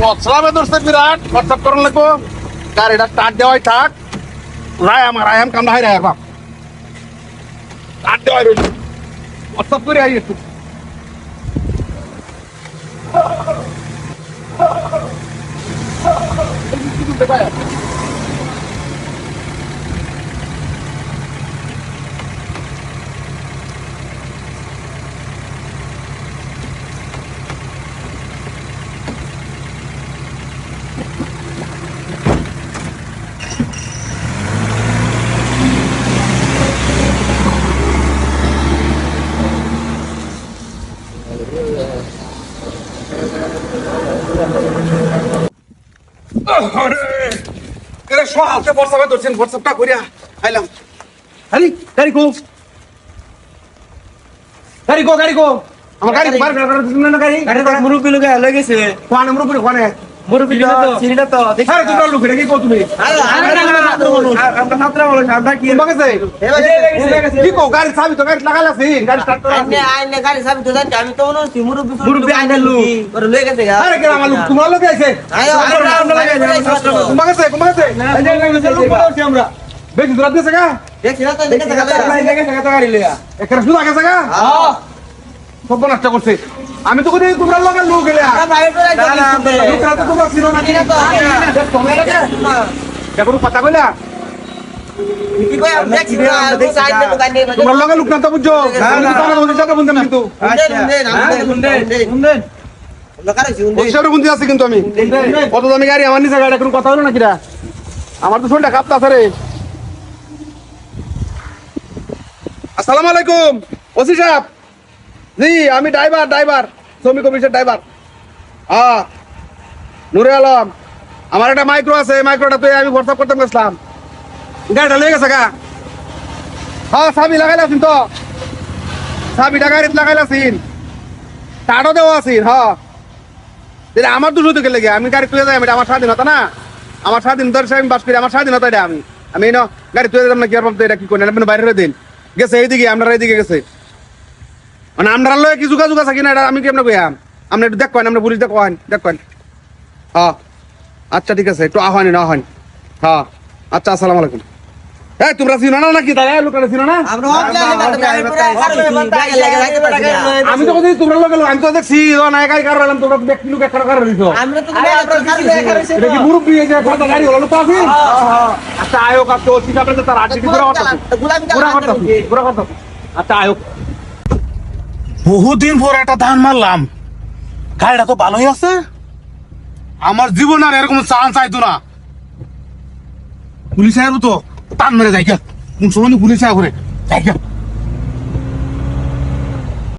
বছরাবে দোস্ত বিরাট হোয়াটসঅ্যাপ করার লাগবো গাড়িটা স্টার্ট দেওয়াই থাক রায়াম কামড়া হাই রায় বাপ স্টার্ট দেওয়াই রইল হোয়াটসঅ্যাপ করে আই একটু সকালকে হোয়াটসঅ্যাপে ধরছেন হোয়াটসঅ্যাপটা করিয়া আইলাম আরে গাড়ি কো আমার গাড়ি বার না গাড়ি মুরব্বী লোক লয়ে গেছে কোন মুরব্বি কোনে মুরব্বী চিনিটা তো আরে তোমরা লোক কি কো তুমি আমরা ছাত্র বলো আমরা কি বাগাছে কি কো গাড়ি চাবি তো গাড়ি লাগালাছি গাড়ি স্টার্ট করা আইনে গাড়ি চাবি তো জানি আমি তো মনে হচ্ছে মুরব্বী আইনে লোক ওরে লয়ে গেছে গা আরে কেন আমার লোক তোমার লোক আছে আয়ো আমরা লাগাই বাগাছে আমরা বেশি দূর দিছে গা দেখছি না তো দেখে গাড়ি লইয়া একটা শুধু আগে গা সব নষ্ট করছে আমি তো কই তোমরা লোকের লোক গেলে লোকরা তো তোমরা ছিল না দেখো কথা কইলা কি কই আমি দেখছি না সাইড তো গাড়ি তোমরা লোকের লোক না তো বুঝছো তোমরা ওই জায়গা বন্ধ না কিন্তু ওইসব বন্ধু আছে কিন্তু আমি কত দামি গাড়ি আমার নিচে গাড়ি কোনো কথা হলো না কিরা আমার তো শোনটা কাঁপতাছে রে আসসালামু আলাইকুম ওসি সাহেব জি আমি ড্রাইভার শ্রমিক অফিসের ড্রাইভার হ্যাঁ নুরে আলম আমার একটা মাইক্রো আছে মাইক্রোটা তো আমি হোয়াটসঅ্যাপ করতে গেছিলাম গাড়িটা লেগে গেছে গা হ্যাঁ চাবি লাগাইলাছিন তো চাবিটা গাড়িতে লাগাইলাছিন টাটো দেওয়া আছিন হ্যাঁ আমার দুশো থেকে লেগে আমি গাড়ি তুলে যাই এটা আমার স্বাধীনতা না আমার স্বাধীনতা আমি বাস করি আমার স্বাধীনতা এটা আমি গাড়ি তুলে দিলাম না কি আর এটা কি করেন আপনি বাইরে দিন গেছে এইদিকে আপনারা এইদিকে গেছে মানে আমরা লয়ে কি যোগাযোগ আছে কিনা এটা আমি কি আপনার কইয়াম আপনি একটু দেখবেন আমরা পুলিশ দেখবেন হ্যাঁ আচ্ছা ঠিক আছে একটু আহ্বানি না আহ্বানি হ্যাঁ আচ্ছা আসসালামু আলাইকুম এই তোমরা চিনো না নাকি তাই লোকেরা চিনো না আমি তো বলছি তোমরা লোক আমি তো দেখছি না গাড়ি কার হলাম তোমরা ব্যক্তি লোক একটা কার হইছো এটা কি মুরব্বি এই যে কথা গাড়ি হলো তো আছে আচ্ছা আয়োগ আপনি ওসি সাহেব তার আগে কি পুরা করতে আচ্ছা আয়োগ বহুদিন পর একটা ধান মারলাম গাড়িটা তো ভালোই আছে আমার জীবন আর এরকম চান্স আইতো না পুলিশ আইবো তো টান মেরে যাই কোন সময় পুলিশ আয় করে যাই